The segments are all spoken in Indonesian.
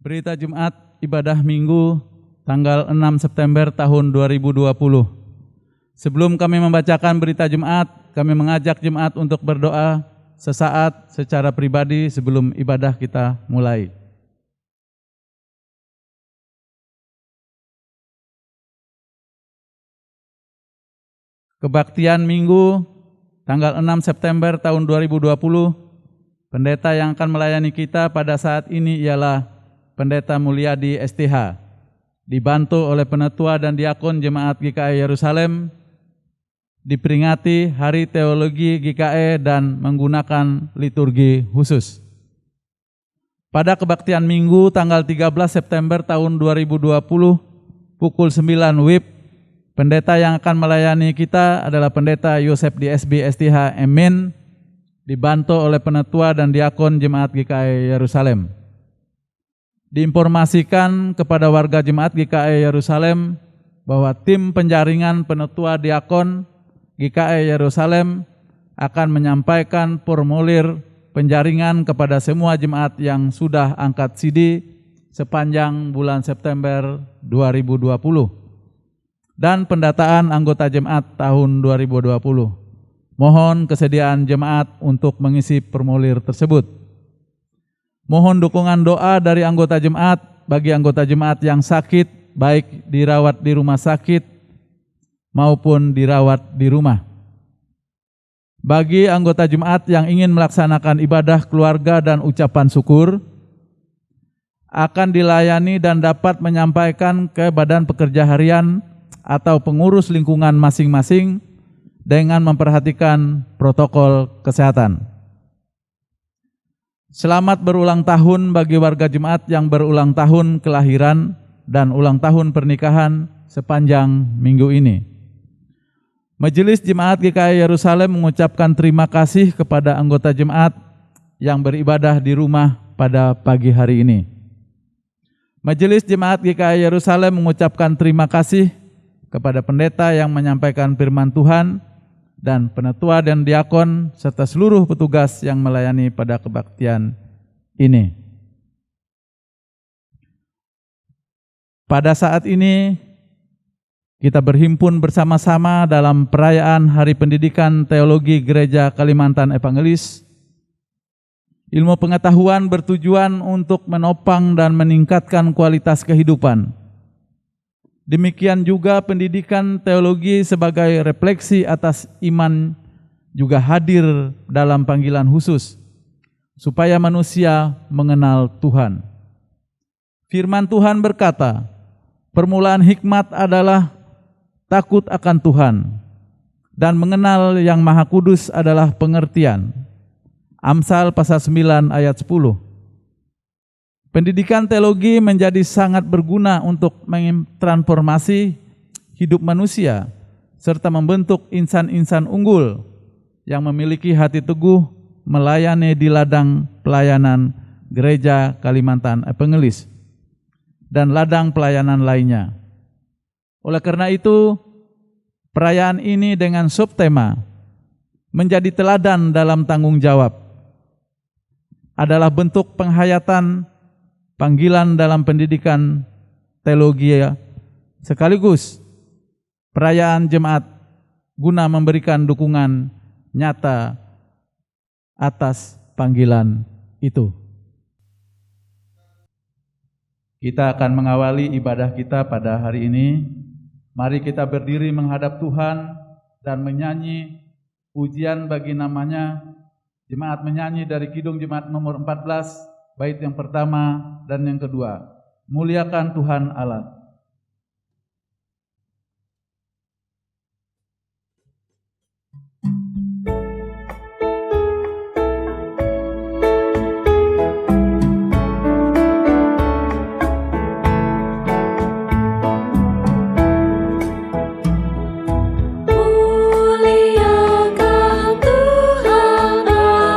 Berita Jumat Ibadah Minggu tanggal 6 September tahun 2020. Sebelum kami membacakan berita Jumat, kami mengajak Jumat untuk berdoa sesaat secara pribadi sebelum ibadah kita mulai. Kebaktian Minggu tanggal 6 September tahun 2020, pendeta yang akan melayani kita pada saat ini ialah Pendeta Mulyadi STH, dibantu oleh penetua dan diakon Jemaat GKI Yerusalem, diperingati Hari Teologi GKI dan menggunakan liturgi khusus. Pada kebaktian Minggu tanggal 13 September tahun 2020, pukul 9 WIB, pendeta yang akan melayani kita adalah Pendeta Yosef DSB STH Emin, dibantu oleh penetua dan diakon Jemaat GKI Yerusalem. Diinformasikan kepada warga Jemaat GKI Yerusalem bahwa tim penjaringan penetua diakon GKI Yerusalem akan menyampaikan formulir penjaringan kepada semua jemaat yang sudah angkat CD sepanjang bulan September 2020 dan pendataan anggota jemaat tahun 2020. Mohon kesediaan jemaat untuk mengisi formulir tersebut. Mohon dukungan doa dari anggota jemaat bagi anggota jemaat yang sakit, baik dirawat di rumah sakit maupun dirawat di rumah. Bagi anggota jemaat yang ingin melaksanakan ibadah keluarga dan ucapan syukur, akan dilayani dan dapat menyampaikan ke Badan Pekerja Harian atau pengurus lingkungan masing-masing dengan memperhatikan protokol kesehatan. Selamat berulang tahun bagi warga jemaat yang berulang tahun kelahiran dan ulang tahun pernikahan sepanjang minggu ini. Majelis Jemaat GKI Yerusalem mengucapkan terima kasih kepada anggota jemaat yang beribadah di rumah pada pagi hari ini. Majelis Jemaat GKI Yerusalem mengucapkan terima kasih kepada pendeta yang menyampaikan firman Tuhan dan penetua dan diakon serta seluruh petugas yang melayani pada kebaktian ini. Pada saat ini kita berhimpun bersama-sama dalam perayaan Hari Pendidikan Teologi Gereja Kalimantan Evangelis. Ilmu pengetahuan bertujuan untuk menopang dan meningkatkan kualitas kehidupan. Demikian juga pendidikan teologi sebagai refleksi atas iman juga hadir dalam panggilan khusus supaya manusia mengenal Tuhan. Firman Tuhan berkata, permulaan hikmat adalah takut akan Tuhan dan mengenal Yang Maha Kudus adalah pengertian. Amsal pasal 9 ayat 10. Pendidikan teologi menjadi sangat berguna untuk mentransformasi hidup manusia serta membentuk insan-insan unggul yang memiliki hati teguh melayani di ladang pelayanan Gereja Kalimantan Evangelis dan ladang pelayanan lainnya. Oleh karena itu, perayaan ini dengan subtema menjadi teladan dalam tanggung jawab adalah bentuk penghayatan panggilan dalam pendidikan teologi sekaligus perayaan jemaat guna memberikan dukungan nyata atas panggilan itu. Kita akan mengawali ibadah kita pada hari ini. Mari kita berdiri menghadap Tuhan dan menyanyi pujian bagi namanya. Jemaat menyanyi dari Kidung Jemaat nomor 14, bait yang pertama dan yang kedua. Muliakan Tuhan Allah. Muliakan Tuhan Allah,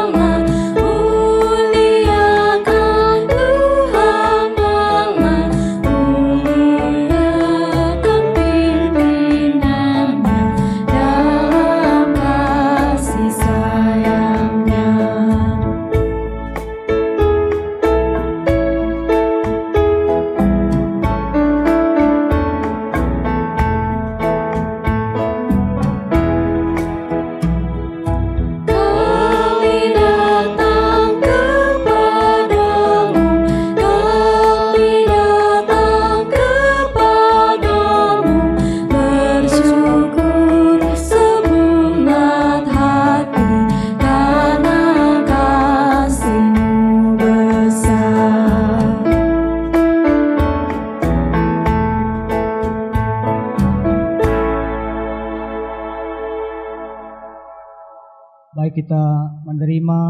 Baik kita menerima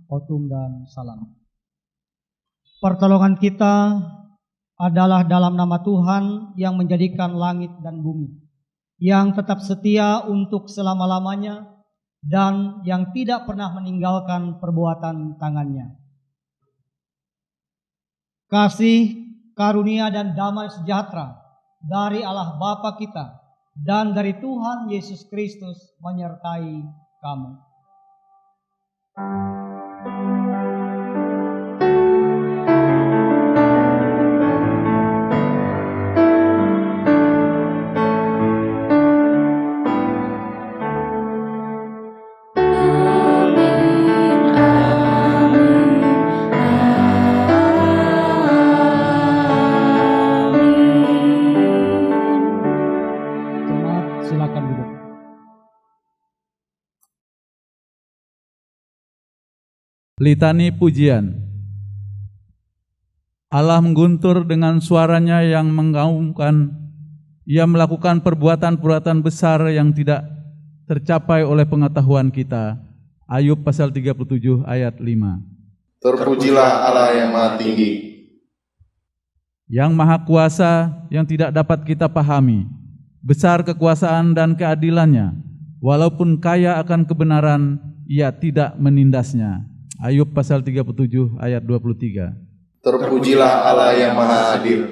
khotbah dan salam. Pertolongan kita adalah dalam nama Tuhan yang menjadikan langit dan bumi, yang tetap setia untuk selama-lamanya dan yang tidak pernah meninggalkan perbuatan tangannya. Kasih, karunia dan damai sejahtera dari Allah Bapa kita dan dari Tuhan Yesus Kristus menyertai kamu. Silakan duduk. Litani pujian. Allah mengguntur dengan suaranya yang menggaungkan. Ia melakukan perbuatan-perbuatan besar yang tidak tercapai oleh pengetahuan kita. Ayub pasal 37 ayat 5. Terpujilah Allah yang Maha Tinggi, Yang Maha Kuasa yang tidak dapat kita pahami. Besar kekuasaan dan keadilannya, walaupun kaya akan kebenaran, ia tidak menindasnya. Ayub pasal 37 ayat 23. terpujilah Allah yang Maha Adil.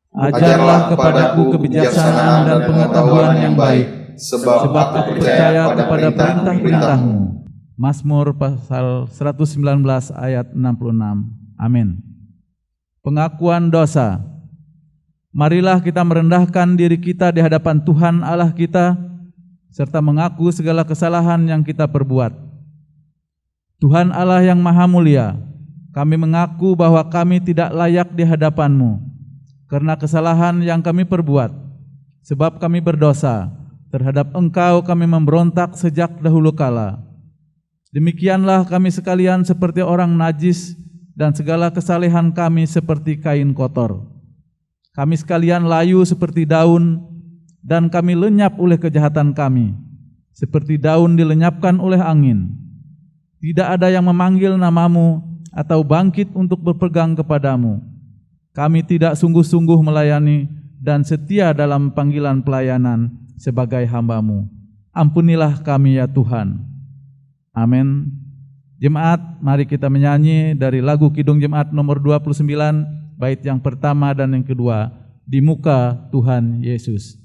Ajarlah kepadaku kebijaksanaan dan pengetahuan yang baik, sebab aku percaya kepada perintah-perintah-Mu. Mazmur pasal 119 ayat 66. Amin. Pengakuan dosa. Marilah kita merendahkan diri kita di hadapan Tuhan Allah kita, serta mengaku segala kesalahan yang kita perbuat. Tuhan Allah yang Maha Mulia, kami mengaku bahwa kami tidak layak di hadapan-Mu, karena kesalahan yang kami perbuat, sebab kami berdosa, terhadap Engkau kami memberontak sejak dahulu kala. Demikianlah kami sekalian seperti orang najis, dan segala kesalehan kami seperti kain kotor. Kami sekalian layu seperti daun, dan kami lenyap oleh kejahatan kami, seperti daun dilenyapkan oleh angin. Tidak ada yang memanggil nama-Mu atau bangkit untuk berpegang kepada-Mu. Kami tidak sungguh-sungguh melayani dan setia dalam panggilan pelayanan sebagai hamba-Mu. Ampunilah kami ya Tuhan. Amin. Jemaat, mari kita menyanyi dari lagu Kidung Jemaat nomor 29, bait yang pertama dan yang kedua, Di Muka Tuhan Yesus.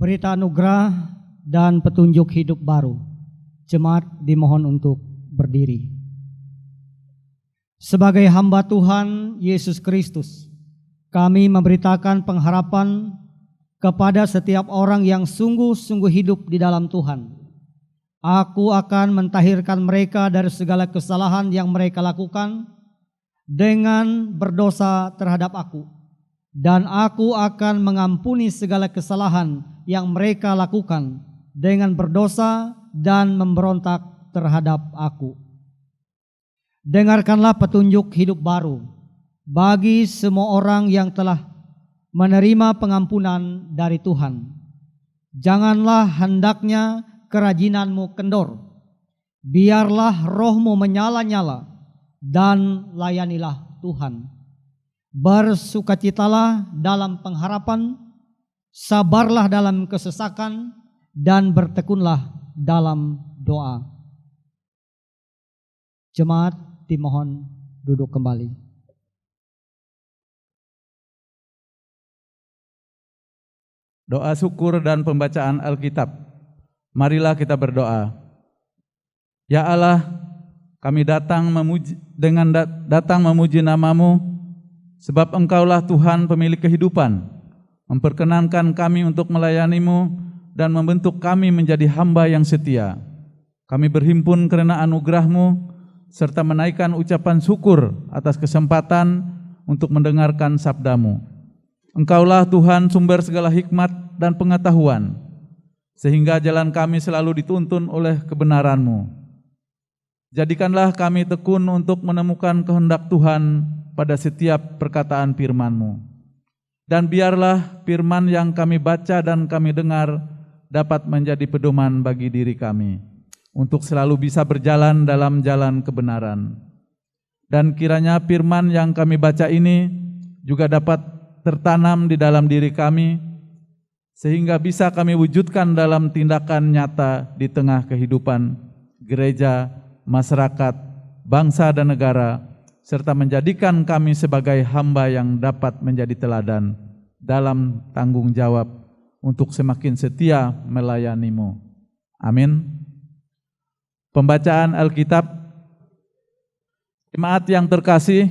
Berita anugerah dan petunjuk hidup baru. Jemaat dimohon untuk berdiri. Sebagai hamba Tuhan Yesus Kristus, kami memberitakan pengharapan kepada setiap orang yang sungguh-sungguh hidup di dalam Tuhan. Aku akan mentahirkan mereka dari segala kesalahan yang mereka lakukan dengan berdosa terhadap aku. Dan aku akan mengampuni segala kesalahan yang mereka lakukan dengan berdosa dan memberontak terhadap aku. Dengarkanlah petunjuk hidup baru bagi semua orang yang telah menerima pengampunan dari Tuhan. Janganlah hendaknya kerajinanmu kendor. Biarlah rohmu menyala-nyala dan layanilah Tuhan. Bersukacitalah dalam pengharapan, sabarlah dalam kesesakan, dan bertekunlah dalam doa. Jemaat dimohon duduk kembali. Doa syukur dan pembacaan Alkitab. Marilah kita berdoa. Ya Allah, kami datang memuji nama-Mu, sebab Engkaulah Tuhan pemilik kehidupan, memperkenankan kami untuk melayani-Mu dan membentuk kami menjadi hamba yang setia. Kami berhimpun karena anugerah-Mu, serta menaikkan ucapan syukur atas kesempatan untuk mendengarkan sabda-Mu. Engkaulah Tuhan sumber segala hikmat dan pengetahuan, sehingga jalan kami selalu dituntun oleh kebenaran-Mu. Jadikanlah kami tekun untuk menemukan kehendak Tuhan pada setiap perkataan firman-Mu. Dan biarlah firman yang kami baca dan kami dengar dapat menjadi pedoman bagi diri kami, untuk selalu bisa berjalan dalam jalan kebenaran. Dan kiranya firman yang kami baca ini juga dapat tertanam di dalam diri kami, sehingga bisa kami wujudkan dalam tindakan nyata di tengah kehidupan gereja, masyarakat, bangsa dan negara, serta menjadikan kami sebagai hamba yang dapat menjadi teladan dalam tanggung jawab untuk semakin setia melayani-Mu. Amin. Pembacaan Alkitab. Jemaat yang terkasih,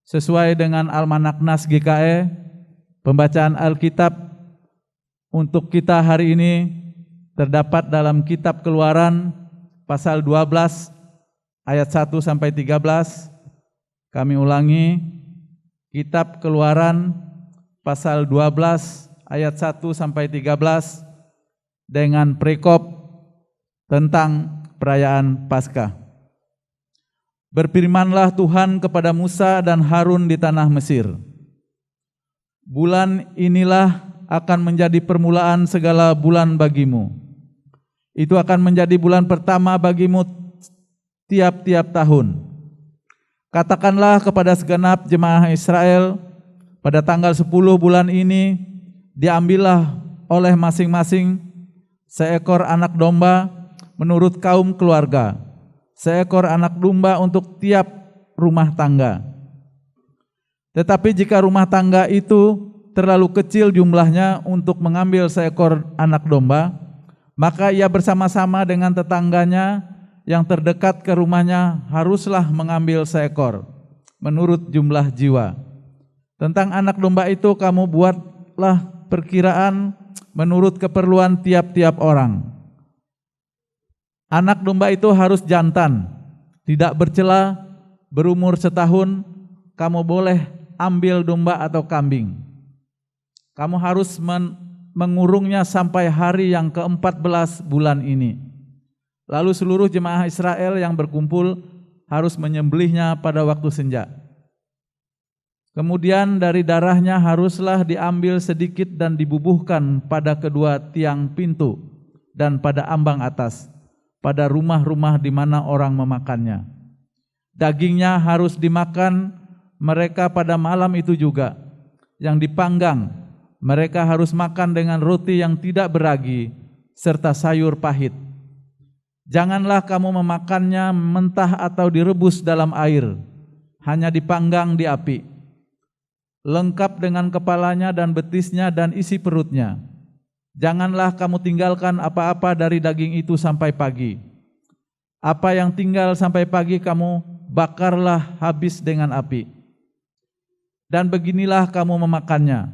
sesuai dengan Almanak Nas GKE, pembacaan Alkitab untuk kita hari ini terdapat dalam kitab Keluaran pasal 12 ayat 1 sampai 13. Kami ulangi, kitab Keluaran pasal 12 ayat 1 sampai 13 dengan prekop tentang perayaan Paskah. Berfirmanlah Tuhan kepada Musa dan Harun di tanah Mesir. Bulan inilah akan menjadi permulaan segala bulan bagimu. Itu akan menjadi bulan pertama bagimu tiap-tiap tahun. Katakanlah kepada segenap jemaah Israel, pada tanggal 10 bulan ini diambillah oleh masing-masing seekor anak domba menurut kaum keluarga, seekor anak domba untuk tiap rumah tangga. Tetapi jika rumah tangga itu terlalu kecil jumlahnya untuk mengambil seekor anak domba, maka ia bersama-sama dengan tetangganya yang terdekat ke rumahnya haruslah mengambil seekor menurut jumlah jiwa. Tentang anak domba itu kamu buatlah perkiraan menurut keperluan tiap-tiap orang. Anak domba itu harus jantan, tidak bercela, berumur setahun. Kamu boleh ambil domba atau kambing. Kamu harus mengurungnya sampai hari yang ke-14 bulan ini. Lalu seluruh jemaah Israel yang berkumpul harus menyembelihnya pada waktu senja. Kemudian dari darahnya haruslah diambil sedikit dan dibubuhkan pada kedua tiang pintu dan pada ambang atas, pada rumah-rumah di mana orang memakannya. Dagingnya harus dimakan mereka pada malam itu juga. Yang dipanggang, mereka harus makan dengan roti yang tidak beragi serta sayur pahit. Janganlah kamu memakannya mentah atau direbus dalam air, hanya dipanggang di api, lengkap dengan kepalanya dan betisnya dan isi perutnya. Janganlah kamu tinggalkan apa-apa dari daging itu sampai pagi. Apa yang tinggal sampai pagi kamu bakarlah habis dengan api. Dan beginilah kamu memakannya.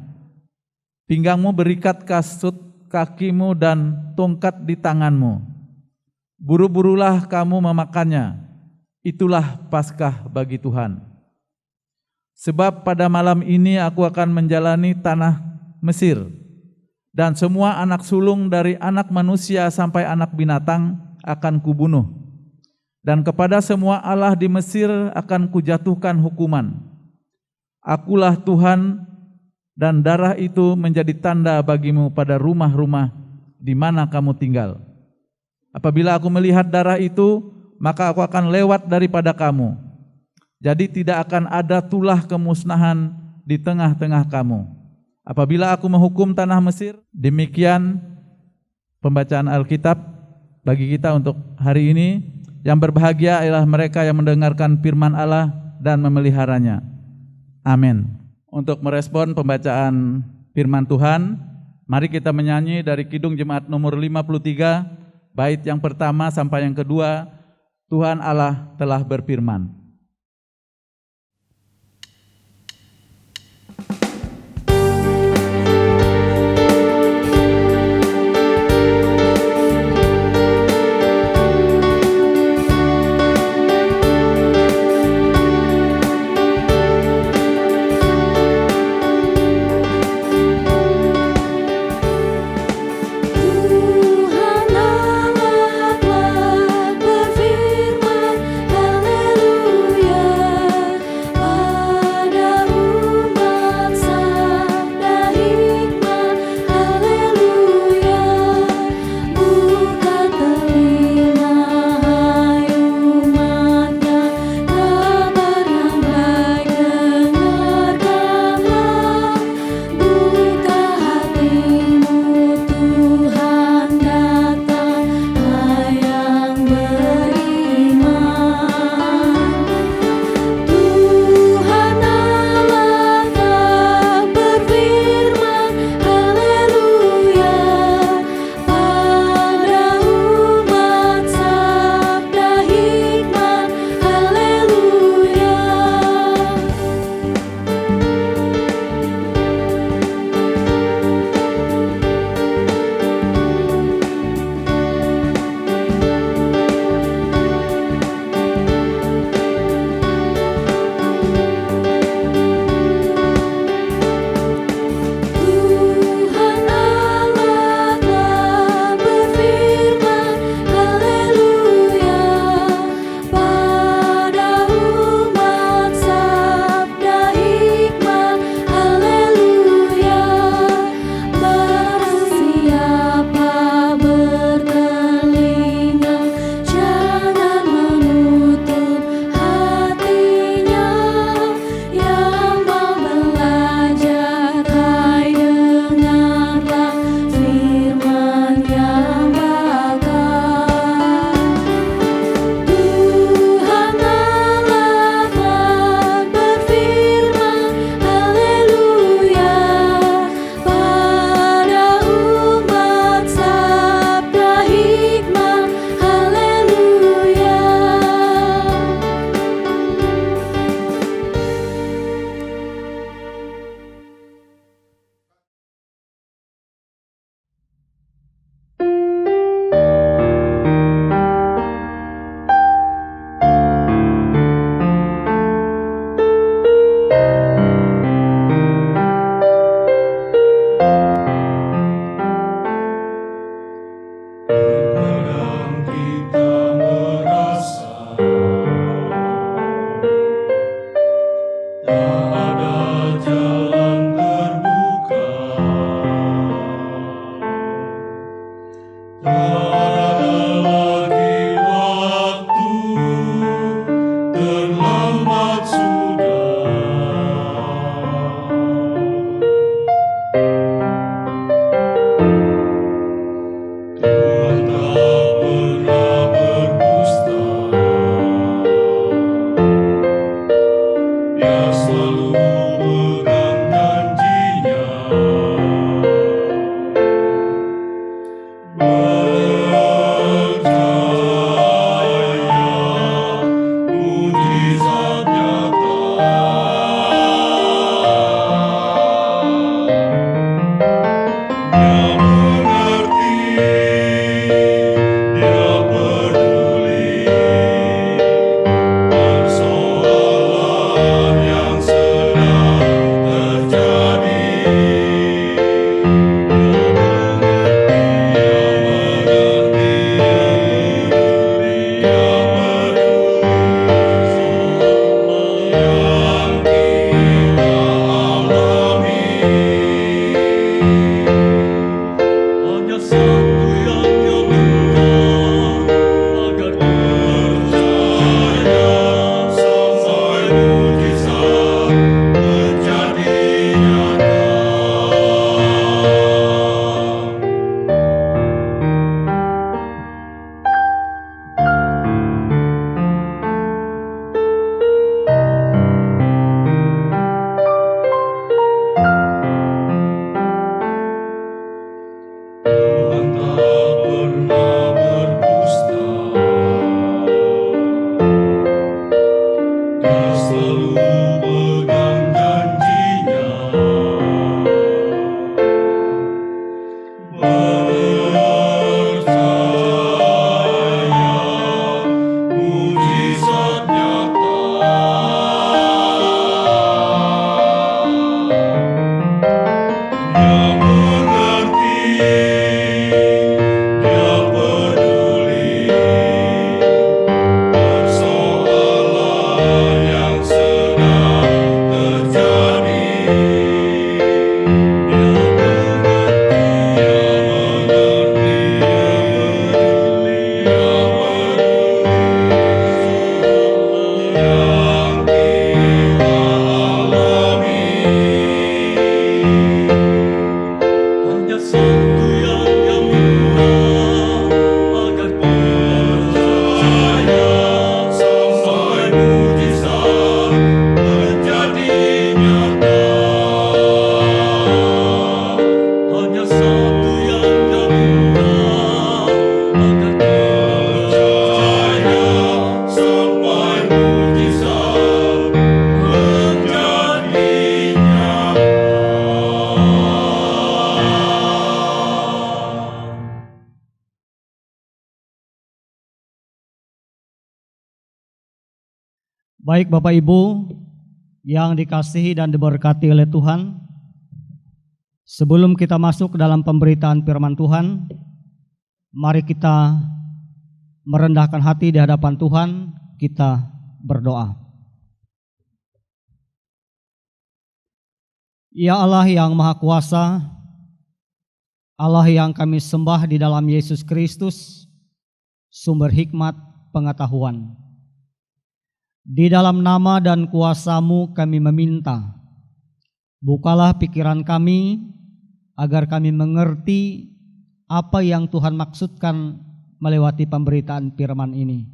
pinggangmu berikat kasut kakimu dan tongkat di tanganmu. Buru-burulah kamu memakannya, itulah Paskah bagi Tuhan. Sebab pada malam ini aku akan menjalani tanah Mesir, dan semua anak sulung dari anak manusia sampai anak binatang akan kubunuh. Dan kepada semua allah di Mesir akan kujatuhkan hukuman. Akulah Tuhan, dan darah itu menjadi tanda bagimu pada rumah-rumah di mana kamu tinggal. Apabila aku melihat darah itu, maka aku akan lewat daripada kamu. Jadi tidak akan ada tulah kemusnahan di tengah-tengah kamu. Apabila aku menghukum tanah Mesir, demikian pembacaan Alkitab bagi kita untuk hari ini. Yang berbahagia ialah mereka yang mendengarkan firman Allah dan memeliharanya. Amin. Untuk merespon pembacaan firman Tuhan, mari kita menyanyi dari Kidung Jemaat nomor 53, bait yang pertama sampai yang kedua, Tuhan Allah telah berfirman. Amen. Baik Bapak Ibu yang dikasihi dan diberkati oleh Tuhan, sebelum kita masuk ke dalam pemberitaan firman Tuhan, mari kita merendahkan hati di hadapan Tuhan, kita berdoa. Ya Allah yang Maha Kuasa, Allah yang kami sembah di dalam Yesus Kristus, sumber hikmat pengetahuan. Di dalam nama dan kuasa-Mu kami meminta, bukalah pikiran kami agar kami mengerti apa yang Tuhan maksudkan melewati pemberitaan firman ini.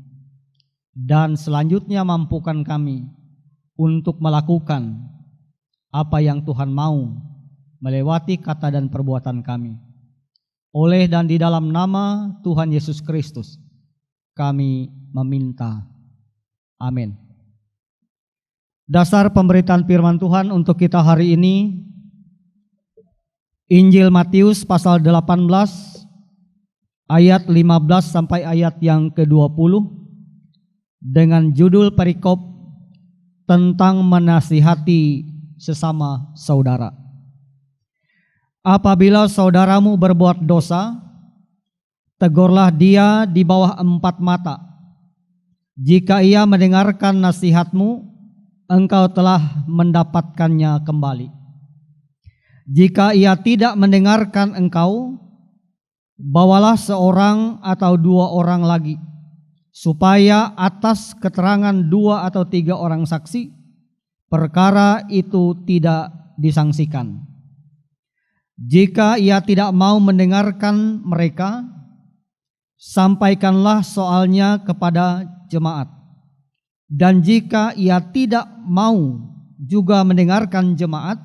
Dan selanjutnya mampukan kami untuk melakukan apa yang Tuhan mau melewati kata dan perbuatan kami. Oleh dan di dalam nama Tuhan Yesus Kristus kami meminta. Amin. Dasar pemberitaan firman Tuhan untuk kita hari ini, Injil Matius pasal 18 ayat 15 sampai ayat yang ke-20 dengan judul perikop tentang menasihati sesama saudara. Apabila saudaramu berbuat dosa, tegurlah dia di bawah 4 mata. Jika ia mendengarkan nasihatmu, engkau telah mendapatkannya kembali. Jika ia tidak mendengarkan engkau, bawalah seorang atau 2 orang lagi, supaya atas keterangan 2 atau 3 orang saksi, perkara itu tidak disangsikan. Jika ia tidak mau mendengarkan mereka, sampaikanlah soalnya kepada jemaat. Dan jika ia tidak mau juga mendengarkan jemaat,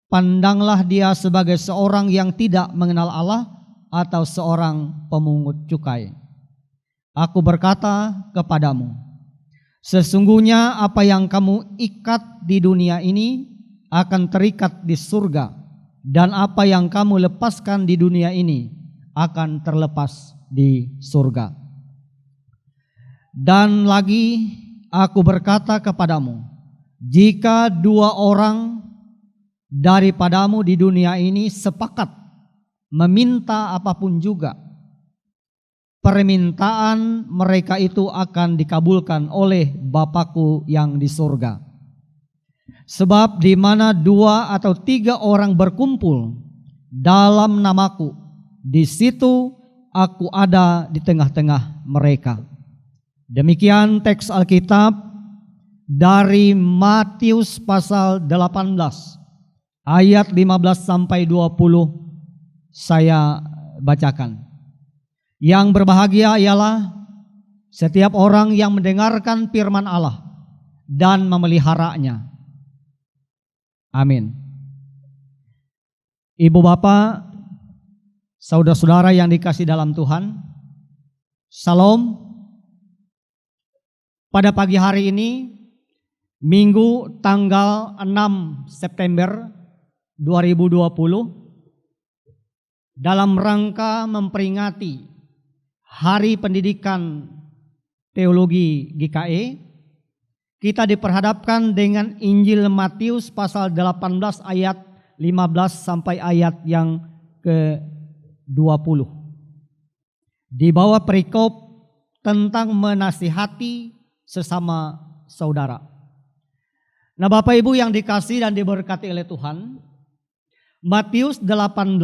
pandanglah dia sebagai seorang yang tidak mengenal Allah atau seorang pemungut cukai. Aku berkata kepadamu, sesungguhnya apa yang kamu ikat di dunia ini akan terikat di surga, dan apa yang kamu lepaskan di dunia ini akan terlepas di surga. Dan lagi aku berkata kepadamu, jika 2 orang daripadamu di dunia ini sepakat meminta apapun juga, permintaan mereka itu akan dikabulkan oleh Bapa-Ku yang di surga. Sebab di mana 2 atau 3 orang berkumpul dalam namaku, di situ aku ada di tengah-tengah mereka. Demikian teks Alkitab dari Matius pasal 18 ayat 15 sampai 20 saya bacakan. Yang berbahagia ialah setiap orang yang mendengarkan firman Allah dan memeliharanya. Amin. Ibu bapak, saudara-saudara yang dikasihi dalam Tuhan, Salam. Pada pagi hari ini, Minggu tanggal 6 September 2020, dalam rangka memperingati Hari Pendidikan Teologi GKE, kita diperhadapkan dengan Injil Matius pasal 18 ayat 15 sampai ayat yang ke-20. Di bawah perikop tentang menasihati sesama saudara. Nah, Bapak Ibu yang dikasihi dan diberkati oleh Tuhan, Matius 18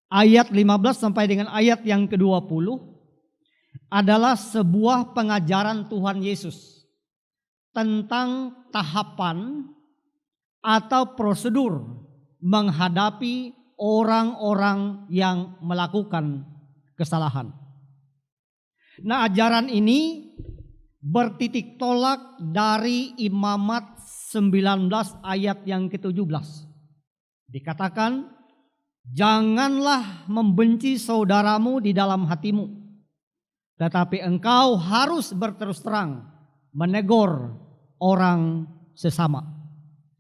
ayat 15 sampai dengan ayat yang ke-20 adalah sebuah pengajaran Tuhan Yesus tentang tahapan atau prosedur menghadapi orang-orang yang melakukan kesalahan. Nah, ajaran ini bertitik tolak dari Imamat 19 ayat yang ke-17. Dikatakan, janganlah membenci saudaramu di dalam hatimu, tetapi engkau harus berterus terang menegur orang sesama.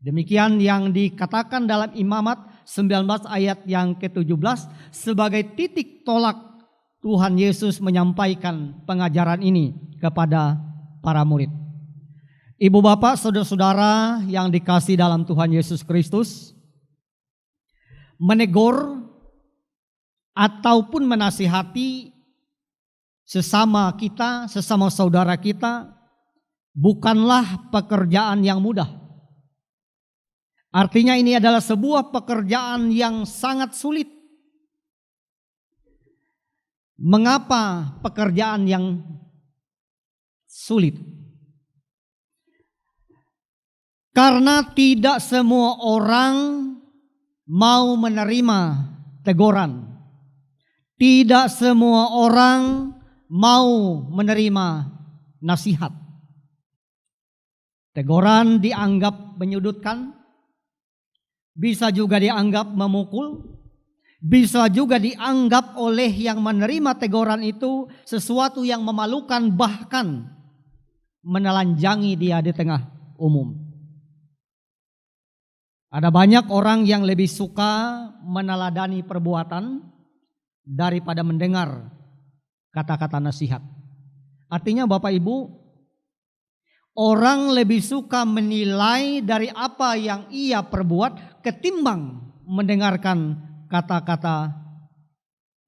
Demikian yang dikatakan dalam Imamat 19 ayat yang ke-17 sebagai titik tolak Tuhan Yesus menyampaikan pengajaran ini kepada para murid. Ibu bapak, saudara-saudara yang dikasihi dalam Tuhan Yesus Kristus, menegur ataupun menasihati sesama kita, sesama saudara kita, bukanlah pekerjaan yang mudah. Artinya ini adalah sebuah pekerjaan yang sangat sulit. Mengapa pekerjaan yang sulit? Karena tidak semua orang mau menerima teguran. Tidak semua orang mau menerima nasihat. Teguran dianggap menyudutkan, bisa juga dianggap memukul, bisa juga dianggap oleh yang menerima teguran itu sesuatu yang memalukan, bahkan menelanjangi dia di tengah umum. Ada banyak orang yang lebih suka meneladani perbuatan daripada mendengar kata-kata nasihat. Artinya Bapak Ibu, orang lebih suka menilai dari apa yang ia perbuat ketimbang mendengarkan kata-kata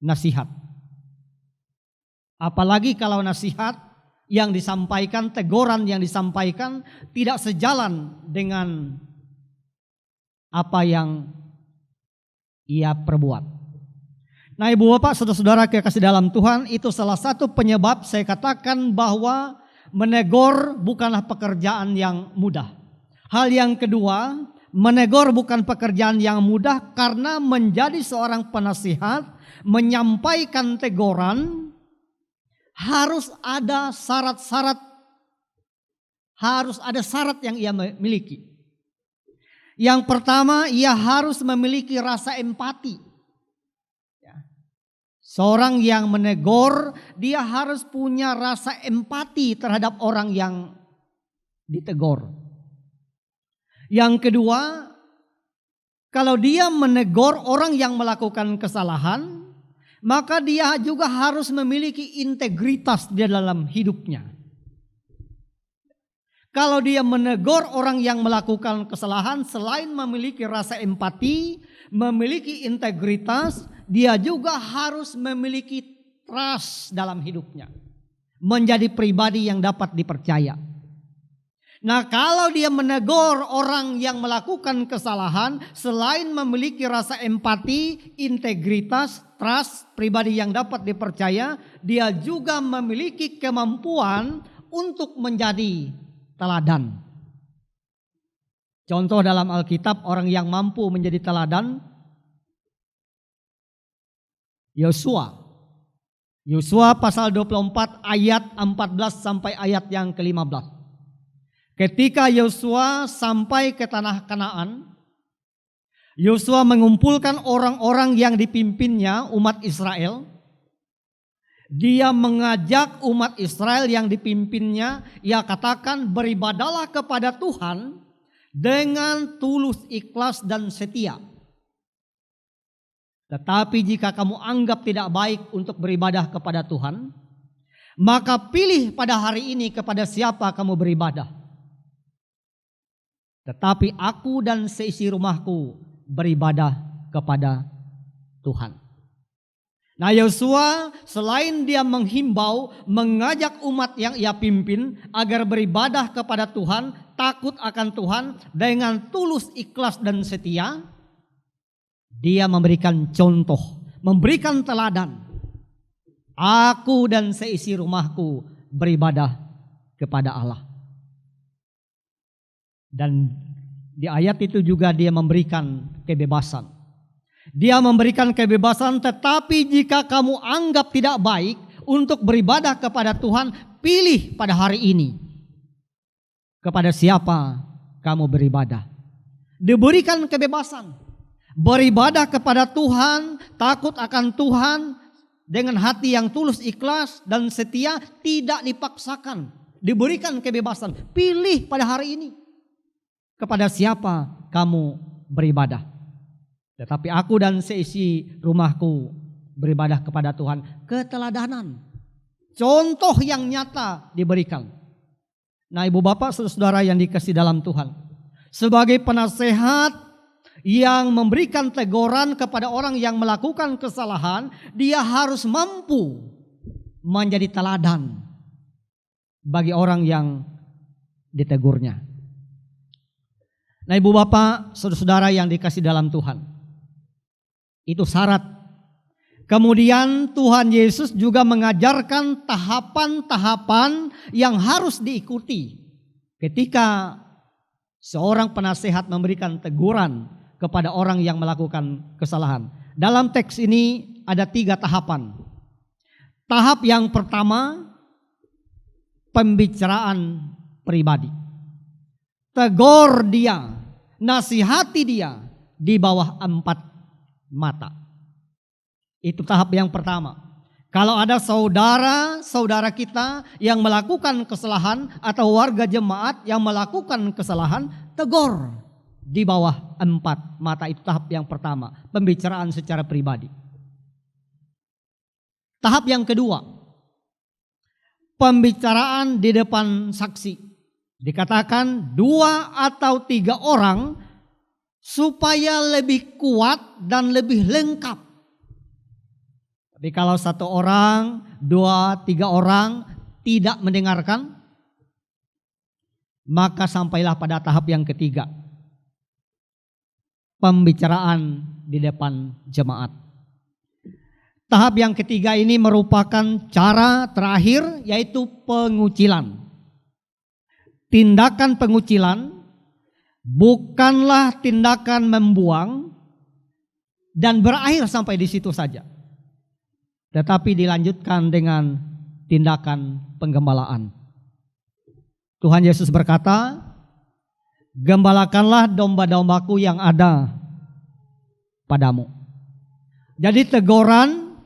nasihat. Apalagi kalau nasihat yang disampaikan, teguran yang disampaikan tidak sejalan dengan apa yang ia perbuat. Nah, ibu bapak, saudara-saudara kekasih dalam Tuhan, itu salah satu penyebab saya katakan bahwa menegur bukanlah pekerjaan yang mudah. Hal yang kedua, menegur bukan pekerjaan yang mudah karena menjadi seorang penasihat, menyampaikan teguran harus ada syarat-syarat, harus ada syarat yang ia miliki. Yang pertama, ia harus memiliki rasa empati. Seorang yang menegur, dia harus punya rasa empati terhadap orang yang ditegur. Yang kedua, kalau dia menegur orang yang melakukan kesalahan, maka dia juga harus memiliki integritas di dalam hidupnya. Kalau dia menegur orang yang melakukan kesalahan, selain memiliki rasa empati, memiliki integritas, dia juga harus memiliki trust dalam hidupnya. Menjadi pribadi yang dapat dipercaya. Nah, kalau dia menegur orang yang melakukan kesalahan, selain memiliki rasa empati, integritas, trust, pribadi yang dapat dipercaya, dia juga memiliki kemampuan untuk menjadi teladan. Contoh dalam Alkitab orang yang mampu menjadi teladan, Yosua. Yosua pasal 24 ayat 14 sampai ayat yang ke-15. Ketika Yosua sampai ke tanah Kanaan, Yosua mengumpulkan orang-orang yang dipimpinnya, umat Israel. Dia mengajak umat Israel yang dipimpinnya, ia katakan beribadalah kepada Tuhan dengan tulus, ikhlas dan setia. Tetapi jika kamu anggap tidak baik untuk beribadah kepada Tuhan, maka pilih pada hari ini kepada siapa kamu beribadah. Tetapi aku dan seisi rumahku beribadah kepada Tuhan. Nah, Yosua selain dia menghimbau, mengajak umat yang ia pimpin agar beribadah kepada Tuhan, takut akan Tuhan dengan tulus, ikhlas dan setia, dia memberikan contoh, memberikan teladan. Aku dan seisi rumahku beribadah kepada Allah. Dan di ayat itu juga dia memberikan kebebasan. Dia memberikan kebebasan, tetapi jika kamu anggap tidak baik untuk beribadah kepada Tuhan, pilih pada hari ini kepada siapa kamu beribadah. Diberikan kebebasan, beribadah kepada Tuhan, takut akan Tuhan dengan hati yang tulus, ikhlas dan setia, tidak dipaksakan. Diberikan kebebasan, pilih pada hari ini kepada siapa kamu beribadah. Tetapi aku dan seisi rumahku beribadah kepada Tuhan. Keteladanan, contoh yang nyata diberikan. Nah, Ibu Bapak, Saudara yang dikasihi dalam Tuhan, sebagai penasehat yang memberikan teguran kepada orang yang melakukan kesalahan, dia harus mampu menjadi teladan bagi orang yang ditegurnya. Nah, Ibu Bapak, Saudara-saudara yang dikasihi dalam Tuhan, itu syarat. Kemudian Tuhan Yesus juga mengajarkan tahapan-tahapan yang harus diikuti ketika seorang penasehat memberikan teguran kepada orang yang melakukan kesalahan. Dalam teks ini ada 3 tahapan. Tahap yang pertama, pembicaraan pribadi. Tegur dia, nasihati dia di bawah 4 mata. Itu tahap yang pertama. Kalau ada saudara-saudara kita yang melakukan kesalahan atau warga jemaat yang melakukan kesalahan, tegur di bawah 4 mata. Itu tahap yang pertama, pembicaraan secara pribadi. Tahap yang kedua, pembicaraan di depan saksi. Dikatakan 2 atau 3 orang supaya lebih kuat dan lebih lengkap. Tapi kalau 1 orang, 2, 3 orang tidak mendengarkan, maka sampailah pada tahap yang ketiga, pembicaraan di depan jemaat. Tahap yang ketiga ini merupakan cara terakhir, yaitu pengucilan. Tindakan pengucilan bukanlah tindakan membuang dan berakhir sampai di situ saja, tetapi dilanjutkan dengan tindakan penggembalaan. Tuhan Yesus berkata, "Gembalakanlah domba-dombaku yang ada padamu." Jadi teguran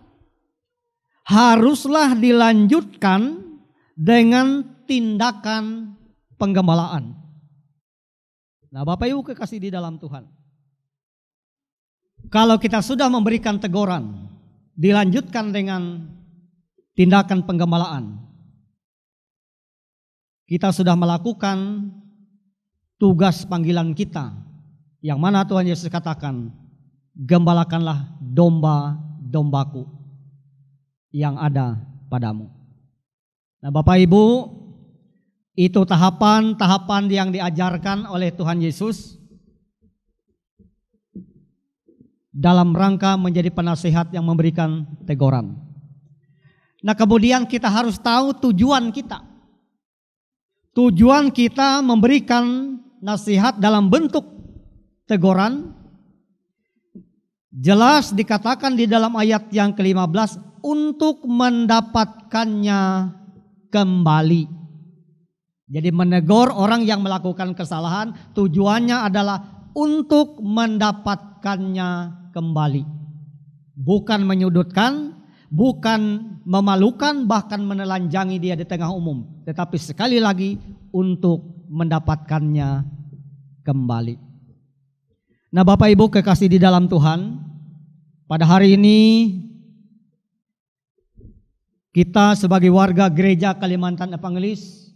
haruslah dilanjutkan dengan tindakan penggembalaan. Nah, Bapak Ibu kekasih di dalam Tuhan, kalau kita sudah memberikan teguran, dilanjutkan dengan tindakan penggembalaan, kita sudah melakukan tugas panggilan kita, yang mana Tuhan Yesus katakan, "Gembalakanlah domba-dombaku yang ada padamu." Nah, Bapak Ibu, itu tahapan-tahapan yang diajarkan oleh Tuhan Yesus dalam rangka menjadi penasehat yang memberikan teguran. Nah, kemudian kita harus tahu tujuan kita. Tujuan kita memberikan nasihat dalam bentuk teguran jelas dikatakan di dalam ayat yang ke-15, untuk mendapatkannya kembali. Jadi menegur orang yang melakukan kesalahan tujuannya adalah untuk mendapatkannya kembali. Bukan menyudutkan, bukan memalukan, bahkan menelanjangi dia di tengah umum. Tetapi sekali lagi untuk mendapatkannya kembali. Nah, Bapak Ibu kekasih di dalam Tuhan, pada hari ini kita sebagai warga gereja Kalimantan Evangelis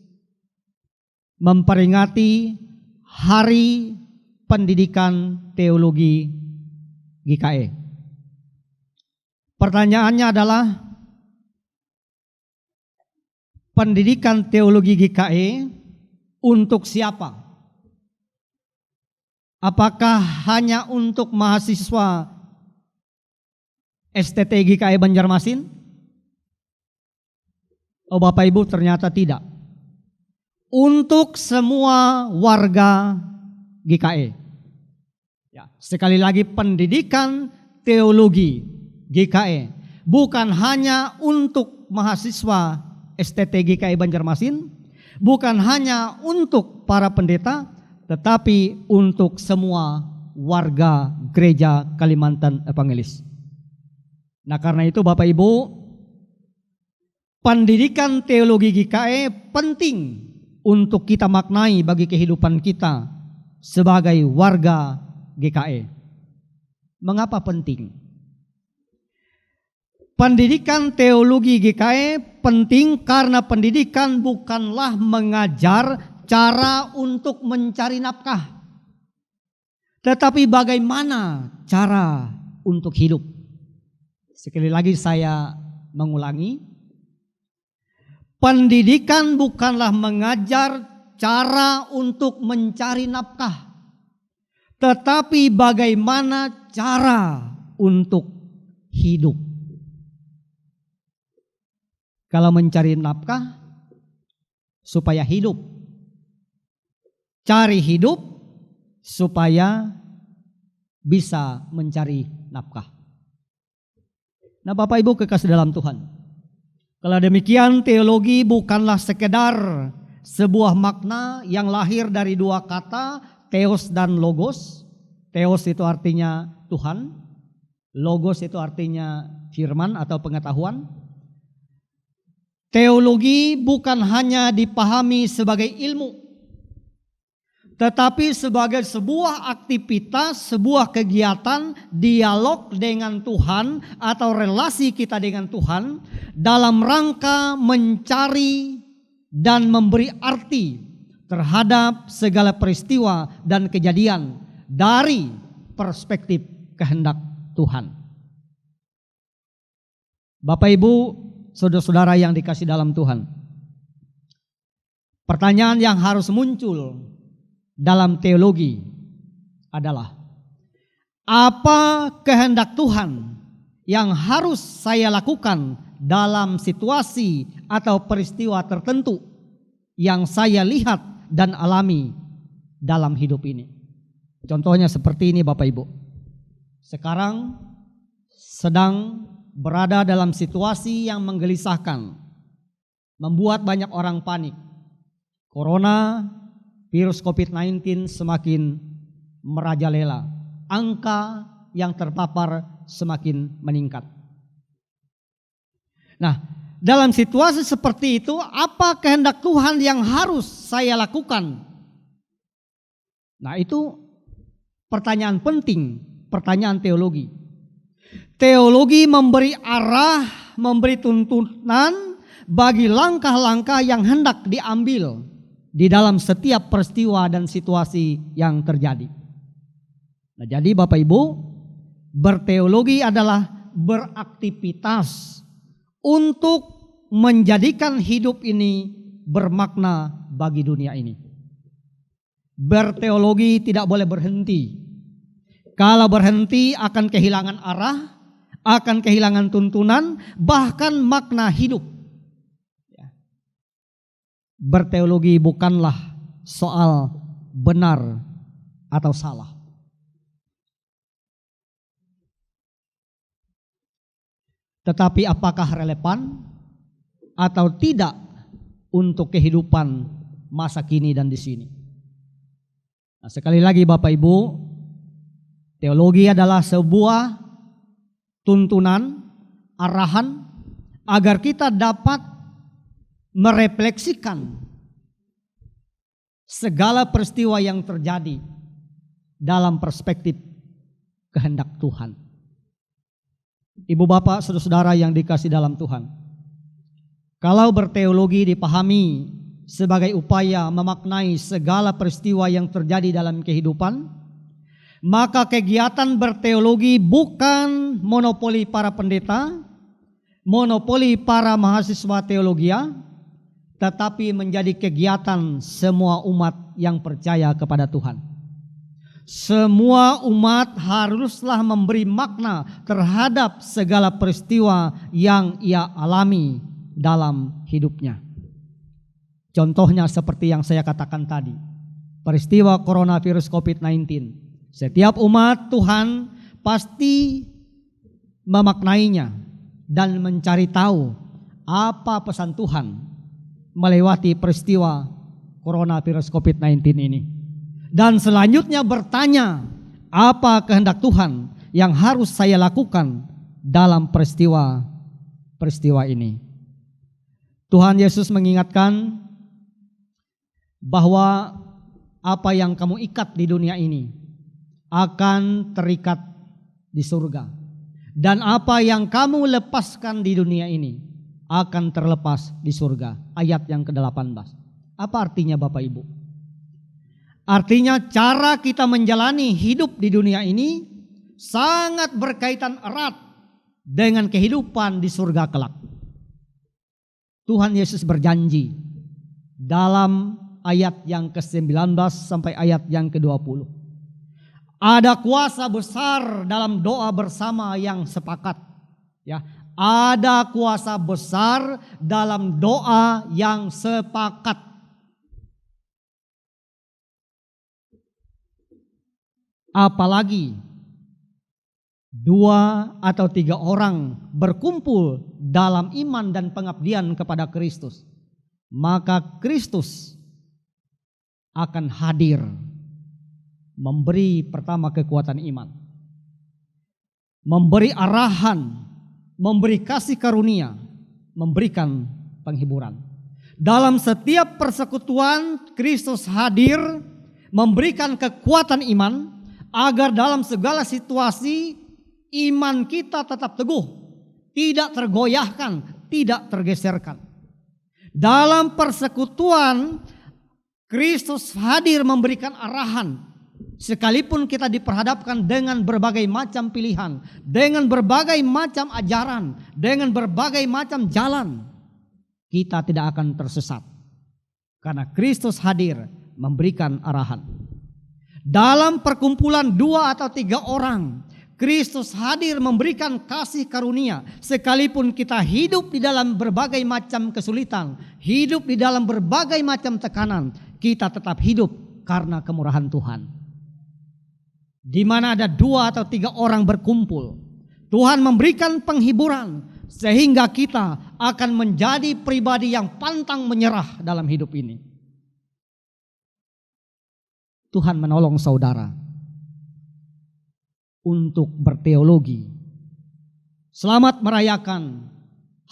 memperingati Hari Pendidikan Teologi GKE. Pertanyaannya adalah, pendidikan teologi GKE untuk siapa? Apakah hanya untuk mahasiswa STT GKE Banjarmasin? Oh, Bapak Ibu, ternyata tidak. Untuk semua warga GKE. Ya, sekali lagi, pendidikan teologi GKE bukan hanya untuk mahasiswa STT GKE Banjarmasin, bukan hanya untuk para pendeta, tetapi untuk semua warga gereja Kalimantan Evangelis. Nah, karena itu Bapak Ibu, pendidikan teologi GKE penting untuk kita maknai bagi kehidupan kita sebagai warga GKE. Mengapa penting? Pendidikan teologi GKE penting karena pendidikan bukanlah mengajar cara untuk mencari nafkah, tetapi bagaimana cara untuk hidup. Sekali lagi saya mengulangi, pendidikan bukanlah mengajar cara untuk mencari nafkah, tetapi bagaimana cara untuk hidup. Kalau mencari nafkah supaya hidup, cari hidup supaya bisa mencari nafkah. Nah, Bapak Ibu kekasih dalam Tuhan, kalau demikian teologi bukanlah sekedar sebuah makna yang lahir dari dua kata, theos dan logos. Theos itu artinya Tuhan, logos itu artinya firman atau pengetahuan. Teologi bukan hanya dipahami sebagai ilmu, tetapi sebagai sebuah aktivitas, sebuah kegiatan dialog dengan Tuhan atau relasi kita dengan Tuhan dalam rangka mencari dan memberi arti terhadap segala peristiwa dan kejadian dari perspektif kehendak Tuhan. Bapak Ibu, saudara-saudara yang dikasih dalam Tuhan, pertanyaan yang harus muncul dalam teologi adalah, apa kehendak Tuhan yang harus saya lakukan dalam situasi atau peristiwa tertentu yang saya lihat dan alami dalam hidup ini. Contohnya seperti ini Bapak Ibu. Sekarang sedang berada dalam situasi yang menggelisahkan, membuat banyak orang panik. Corona, virus COVID-19 semakin merajalela. Angka yang terpapar semakin meningkat. Nah, dalam situasi seperti itu, apa kehendak Tuhan yang harus saya lakukan? Nah, itu pertanyaan penting, pertanyaan teologi. Teologi memberi arah, memberi tuntunan bagi langkah-langkah yang hendak diambil di dalam setiap peristiwa dan situasi yang terjadi. Nah, jadi Bapak Ibu, berteologi adalah beraktivitas untuk menjadikan hidup ini bermakna bagi dunia ini. Berteologi tidak boleh berhenti. Kalau berhenti akan kehilangan arah, akan kehilangan tuntunan, bahkan makna hidup. Berteologi bukanlah soal benar atau salah. Tetapi apakah relevan atau tidak untuk kehidupan masa kini dan di sini. Nah, sekali lagi Bapak Ibu, teologi adalah sebuah tuntunan, arahan agar kita dapat merefleksikan segala peristiwa yang terjadi dalam perspektif kehendak Tuhan. Ibu bapak, saudara-saudara yang dikasih dalam Tuhan, kalau berteologi dipahami sebagai upaya memaknai segala peristiwa yang terjadi dalam kehidupan, maka kegiatan berteologi bukan monopoli para pendeta, monopoli para mahasiswa teologia, tetapi menjadi kegiatan semua umat yang percaya kepada Tuhan. Semua umat haruslah memberi makna terhadap segala peristiwa yang ia alami dalam hidupnya. Contohnya seperti yang saya katakan tadi, peristiwa coronavirus COVID-19. Setiap umat Tuhan pasti memaknainya dan mencari tahu apa pesan Tuhan melewati peristiwa coronavirus COVID-19 ini. Dan selanjutnya bertanya, apa kehendak Tuhan yang harus saya lakukan dalam peristiwa ini. Tuhan Yesus mengingatkan bahwa apa yang kamu ikat di dunia ini akan terikat di surga. Dan apa yang kamu lepaskan di dunia ini akan terlepas di surga. Ayat yang ke-18. Apa artinya Bapak Ibu? Artinya cara kita menjalani hidup di dunia ini sangat berkaitan erat dengan kehidupan di surga kelak. Tuhan Yesus berjanji dalam ayat yang ke-19 sampai ayat yang ke-20. Ada kuasa besar dalam doa bersama yang sepakat. Ya, ada kuasa besar dalam doa yang sepakat. Apalagi 2 atau 3 orang berkumpul dalam iman dan pengabdian kepada Kristus, maka Kristus akan hadir memberi pertama kekuatan iman, memberi arahan, memberi kasih karunia, memberikan penghiburan. Dalam setiap persekutuan Kristus hadir memberikan kekuatan iman agar dalam segala situasi iman kita tetap teguh, tidak tergoyahkan, tidak tergeserkan. Dalam persekutuan Kristus hadir memberikan arahan, sekalipun kita diperhadapkan dengan berbagai macam pilihan, dengan berbagai macam ajaran, dengan berbagai macam jalan, kita tidak akan tersesat karena Kristus hadir memberikan arahan. Dalam perkumpulan 2 atau 3 orang, Kristus hadir memberikan kasih karunia. Sekalipun kita hidup di dalam berbagai macam kesulitan, hidup di dalam berbagai macam tekanan, kita tetap hidup karena kemurahan Tuhan. Di mana ada 2 atau 3 orang berkumpul, Tuhan memberikan penghiburan sehingga kita akan menjadi pribadi yang pantang menyerah dalam hidup ini. Tuhan menolong saudara untuk berteologi. Selamat merayakan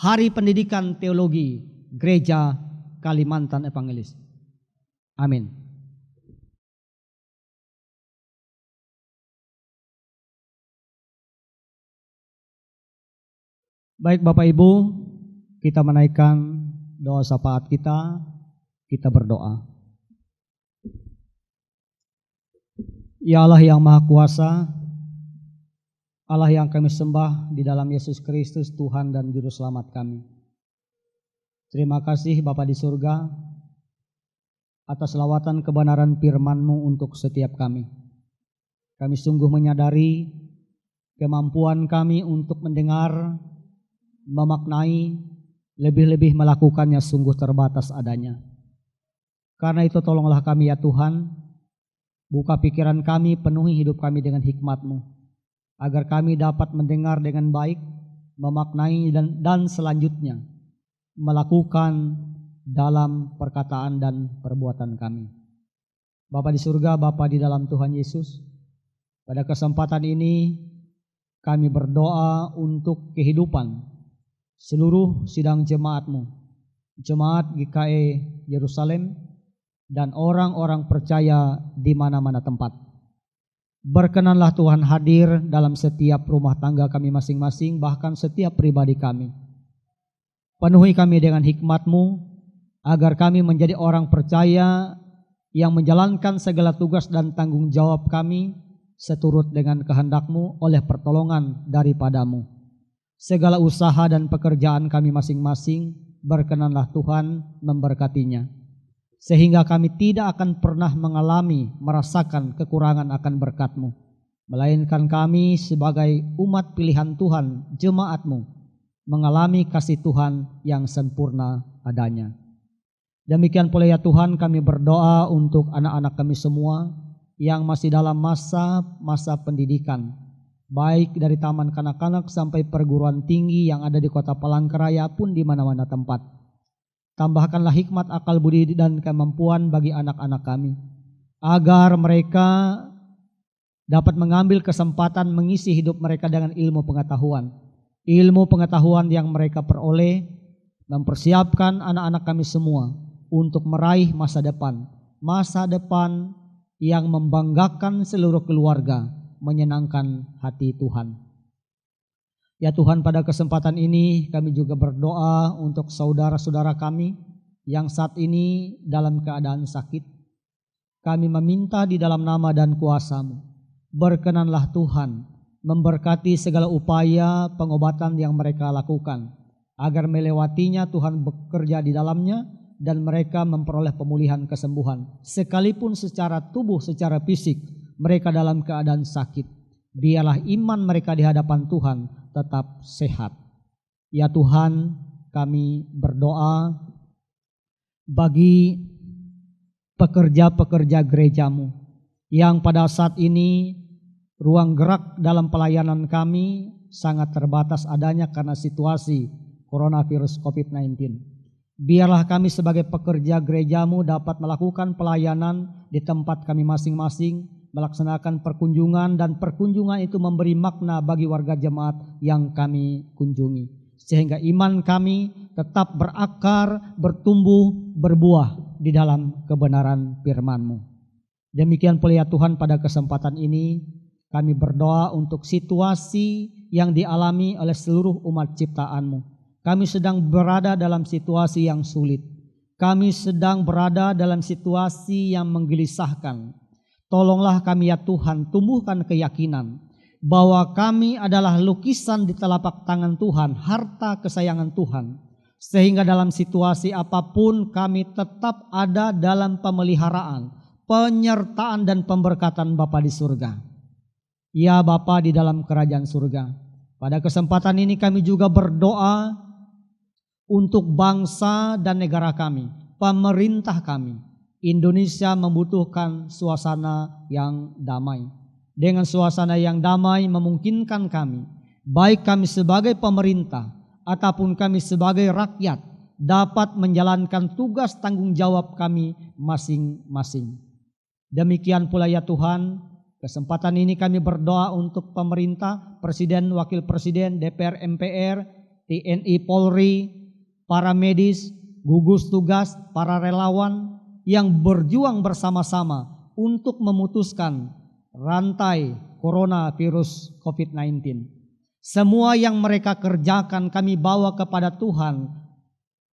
Hari Pendidikan Teologi Gereja Kalimantan Evangelis. Amin. Baik Bapak Ibu, kita menaikkan doa syafaat kita berdoa. Ya Allah yang Maha Kuasa, Allah yang kami sembah di dalam Yesus Kristus Tuhan dan Juru Selamat kami. Terima kasih Bapa di surga atas lawatan kebenaran firman-Mu untuk setiap kami. Kami sungguh menyadari kemampuan kami untuk mendengar, memaknai, lebih-lebih melakukannya sungguh terbatas adanya. Karena itu tolonglah kami ya Tuhan, buka pikiran kami, penuhi hidup kami dengan hikmat-Mu, agar kami dapat mendengar dengan baik, memaknai dan selanjutnya melakukan dalam perkataan dan perbuatan kami. Bapa di surga, Bapa di dalam Tuhan Yesus, pada kesempatan ini kami berdoa untuk kehidupan seluruh sidang jemaat-Mu, jemaat GKI Yerusalem, dan orang-orang percaya di mana-mana tempat. Berkenanlah Tuhan hadir dalam setiap rumah tangga kami masing-masing, bahkan setiap pribadi kami. Penuhi kami dengan hikmat-Mu, agar kami menjadi orang percaya yang menjalankan segala tugas dan tanggung jawab kami seturut dengan kehendak-Mu oleh pertolongan daripada-Mu. Segala usaha dan pekerjaan kami masing-masing, berkenanlah Tuhan memberkatinya, sehingga kami tidak akan pernah merasakan kekurangan akan berkat-Mu, melainkan kami sebagai umat pilihan Tuhan, jemaat-Mu, mengalami kasih Tuhan yang sempurna adanya. Demikian pula ya Tuhan, kami berdoa untuk anak-anak kami semua yang masih dalam masa pendidikan, baik dari taman kanak-kanak sampai perguruan tinggi yang ada di Kota Palangkaraya pun di mana-mana tempat. Tambahkanlah hikmat, akal budi dan kemampuan bagi anak-anak kami, agar mereka dapat mengambil kesempatan mengisi hidup mereka dengan ilmu pengetahuan. Ilmu pengetahuan yang mereka peroleh mempersiapkan anak-anak kami semua untuk meraih masa depan yang membanggakan seluruh keluarga, menyenangkan hati Tuhan. Ya Tuhan, pada kesempatan ini kami juga berdoa untuk saudara-saudara kami yang saat ini dalam keadaan sakit. Kami meminta di dalam nama dan kuasa-Mu, berkenanlah Tuhan memberkati segala upaya pengobatan yang mereka lakukan, agar melewatinya Tuhan bekerja di dalamnya dan mereka memperoleh pemulihan kesembuhan. Sekalipun secara tubuh, secara fisik mereka dalam keadaan sakit, biarlah iman mereka di hadapan Tuhan tetap sehat. Ya Tuhan, kami berdoa bagi pekerja-pekerja gereja-Mu yang pada saat ini ruang gerak dalam pelayanan kami sangat terbatas adanya karena situasi coronavirus COVID-19. Biarlah kami sebagai pekerja gereja-Mu dapat melakukan pelayanan di tempat kami masing-masing, melaksanakan perkunjungan, dan perkunjungan itu memberi makna bagi warga jemaat yang kami kunjungi, sehingga iman kami tetap berakar, bertumbuh, berbuah di dalam kebenaran firman-Mu. Demikian pula ya Tuhan, pada kesempatan ini kami berdoa untuk situasi yang dialami oleh seluruh umat ciptaan-Mu. Kami sedang berada dalam situasi yang sulit. Kami sedang berada dalam situasi yang menggelisahkan. Tolonglah kami ya Tuhan, tumbuhkan keyakinan bahwa kami adalah lukisan di telapak tangan Tuhan, harta kesayangan Tuhan. Sehingga dalam situasi apapun kami tetap ada dalam pemeliharaan, penyertaan dan pemberkatan Bapa di surga. Ya Bapa di dalam kerajaan surga, pada kesempatan ini kami juga berdoa untuk bangsa dan negara kami, pemerintah kami. Indonesia membutuhkan suasana yang damai. Dengan suasana yang damai memungkinkan kami, baik kami sebagai pemerintah ataupun kami sebagai rakyat, dapat menjalankan tugas tanggung jawab kami masing-masing. Demikian pula ya Tuhan, kesempatan ini kami berdoa untuk pemerintah, presiden, wakil presiden, DPR, MPR, TNI, Polri, para medis, gugus tugas, para relawan yang berjuang bersama-sama untuk memutuskan rantai coronavirus COVID-19. Semua yang mereka kerjakan kami bawa kepada Tuhan.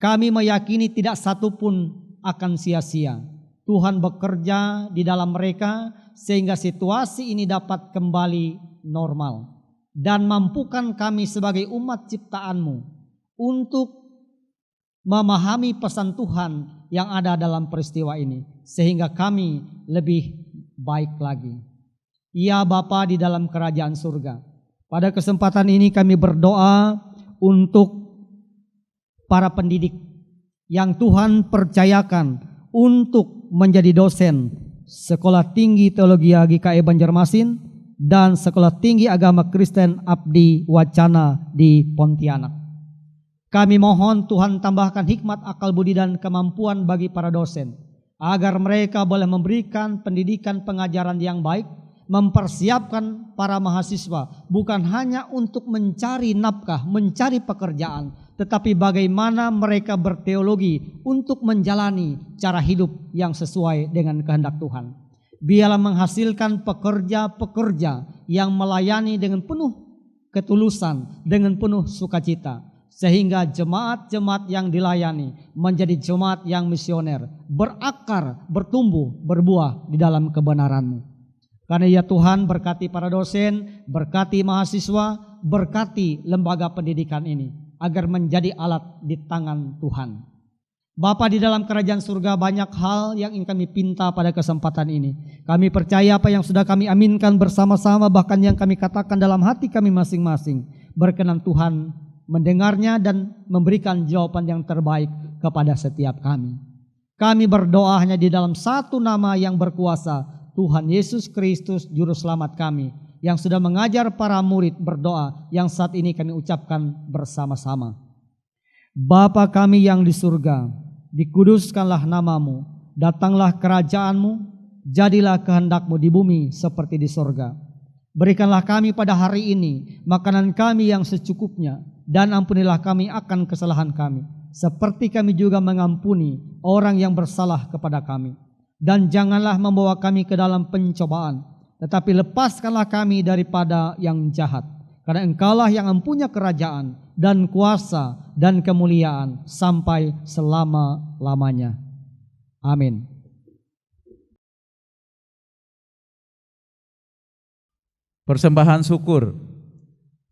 Kami meyakini tidak satu pun akan sia-sia. Tuhan bekerja di dalam mereka sehingga situasi ini dapat kembali normal. Dan mampukan kami sebagai umat ciptaan-Mu untuk memahami pesan Tuhan yang ada dalam peristiwa ini, sehingga kami lebih baik lagi. Ya Bapa di dalam kerajaan surga, pada kesempatan ini kami berdoa untuk para pendidik yang Tuhan percayakan untuk menjadi dosen Sekolah Tinggi Teologi GKI Banjarmasin dan Sekolah Tinggi Agama Kristen Abdi Wacana di Pontianak. Kami mohon Tuhan tambahkan hikmat, akal budi dan kemampuan bagi para dosen, agar mereka boleh memberikan pendidikan pengajaran yang baik, mempersiapkan para mahasiswa bukan hanya untuk mencari nafkah, mencari pekerjaan, tetapi bagaimana mereka berteologi untuk menjalani cara hidup yang sesuai dengan kehendak Tuhan. Biarlah menghasilkan pekerja-pekerja yang melayani dengan penuh ketulusan, dengan penuh sukacita, sehingga jemaat-jemaat yang dilayani menjadi jemaat yang misioner, berakar, bertumbuh, berbuah di dalam kebenaran-Mu. Karena ya Tuhan, berkati para dosen, berkati mahasiswa, berkati lembaga pendidikan ini, agar menjadi alat di tangan Tuhan. Bapa di dalam kerajaan surga, banyak hal yang ingin kami pinta pada kesempatan ini. Kami percaya apa yang sudah kami aminkan bersama-sama, bahkan yang kami katakan dalam hati kami masing-masing, berkenan Tuhan mendengarnya dan memberikan jawaban yang terbaik kepada setiap kami. Kami berdoa hanya di dalam satu nama yang berkuasa, Tuhan Yesus Kristus Juru Selamat kami, yang sudah mengajar para murid berdoa yang saat ini kami ucapkan bersama-sama. Bapa kami yang di surga, dikuduskanlah namamu, datanglah kerajaan-Mu, jadilah kehendak-Mu di bumi seperti di surga. Berikanlah kami pada hari ini makanan kami yang secukupnya, dan ampunilah kami akan kesalahan kami, seperti kami juga mengampuni orang yang bersalah kepada kami. Dan janganlah membawa kami ke dalam pencobaan, tetapi lepaskanlah kami daripada yang jahat. karena Engkaulah yang mempunyai kerajaan dan kuasa dan kemuliaan sampai selama-lamanya. Amin. Persembahan syukur.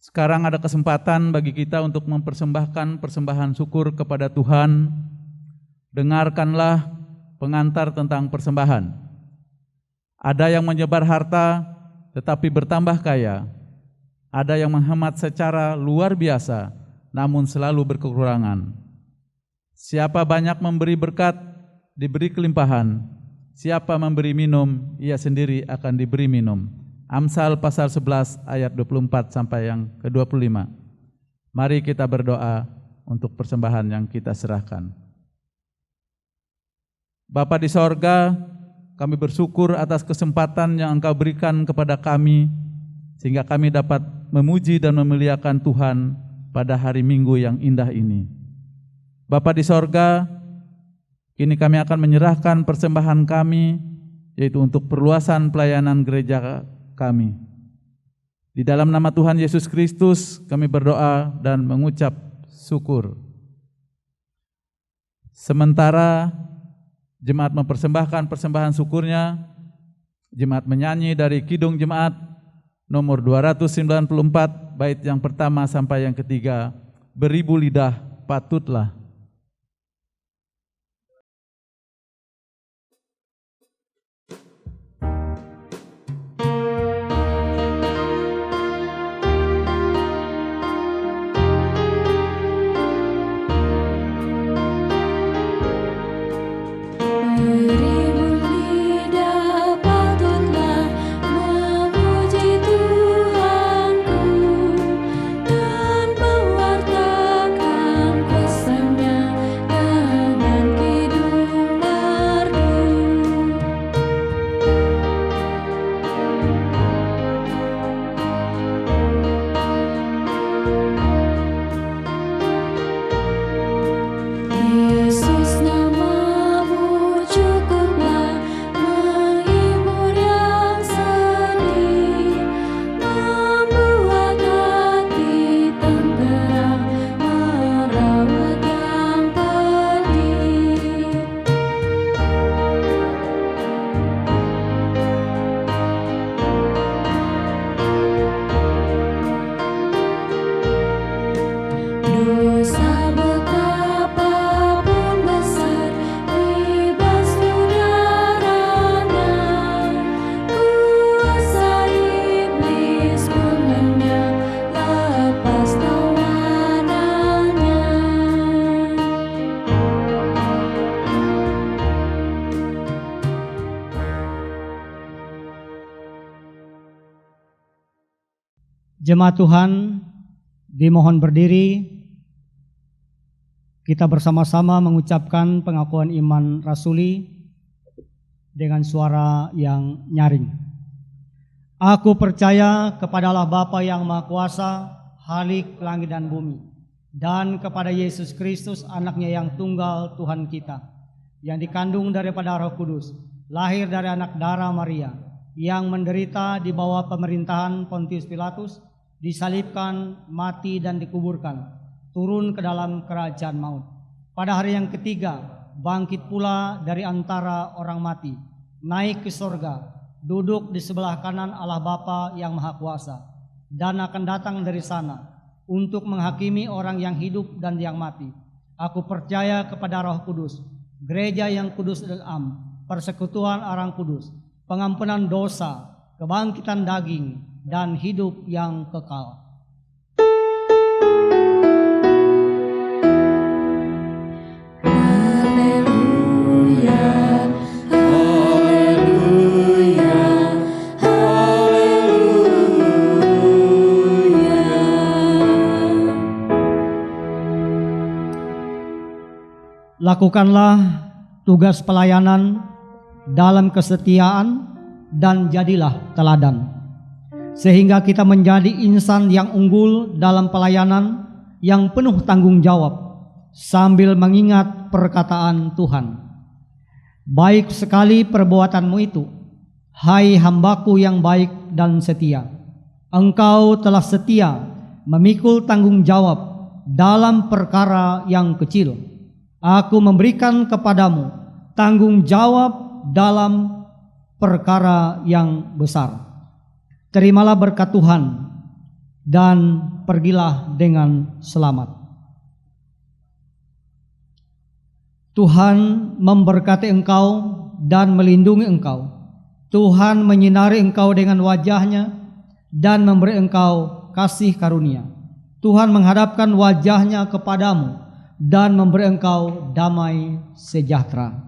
Sekarang ada kesempatan bagi kita untuk mempersembahkan persembahan syukur kepada Tuhan. Dengarkanlah pengantar tentang persembahan. Ada yang menyebar harta tetapi bertambah kaya. Ada yang menghemat secara luar biasa, namun selalu berkekurangan. Siapa banyak memberi berkat, diberi kelimpahan. Siapa memberi minum, ia sendiri akan diberi minum. Amsal pasal 11 ayat 24 sampai yang ke-25. Mari kita berdoa untuk persembahan yang kita serahkan. Bapa di sorga, kami bersyukur atas kesempatan yang Engkau berikan kepada kami, sehingga kami dapat memuji dan memuliakan Tuhan pada hari Minggu yang indah ini. Bapa di sorga, kini kami akan menyerahkan persembahan kami, yaitu untuk perluasan pelayanan gereja kami. Di dalam nama Tuhan Yesus Kristus kami berdoa dan mengucap syukur. Sementara jemaat mempersembahkan persembahan syukurnya, jemaat menyanyi dari Kidung Jemaat nomor 294, bait yang pertama sampai yang ketiga, beribu lidah patutlah. Jemaat Tuhan, dimohon berdiri. Kita bersama-sama mengucapkan pengakuan iman rasuli dengan suara yang nyaring. Aku percaya kepada Allah Bapa yang Maha Kuasa, Khalik langit dan bumi, dan kepada Yesus Kristus, anaknya yang tunggal Tuhan kita, yang dikandung daripada Roh Kudus, lahir dari anak darah Maria, yang menderita di bawah pemerintahan Pontius Pilatus, disalibkan, mati dan dikuburkan, turun ke dalam kerajaan maut. Pada hari yang ketiga, bangkit pula dari antara orang mati, naik ke sorga, duduk di sebelah kanan Allah Bapa yang Maha Kuasa, dan akan datang dari sana untuk menghakimi orang yang hidup dan yang mati. Aku percaya kepada Roh Kudus, gereja yang kudus dan am, persekutuan orang kudus, pengampunan dosa, kebangkitan daging, dan hidup yang kekal. Haleluya, haleluya, haleluya. Lakukanlah tugas pelayanan dalam kesetiaan dan jadilah teladan, sehingga kita menjadi insan yang unggul dalam pelayanan yang penuh tanggung jawab, sambil mengingat perkataan Tuhan. Baik sekali perbuatanmu itu, hai hambaku yang baik dan setia. Engkau telah setia memikul tanggung jawab dalam perkara yang kecil. Aku memberikan kepadamu tanggung jawab dalam perkara yang besar. Terimalah berkat Tuhan dan pergilah dengan selamat. Tuhan memberkati engkau dan melindungi engkau. Tuhan menyinari engkau dengan wajah-Nya dan memberi engkau kasih karunia. Tuhan menghadapkan wajah-Nya kepadamu dan memberi engkau damai sejahtera.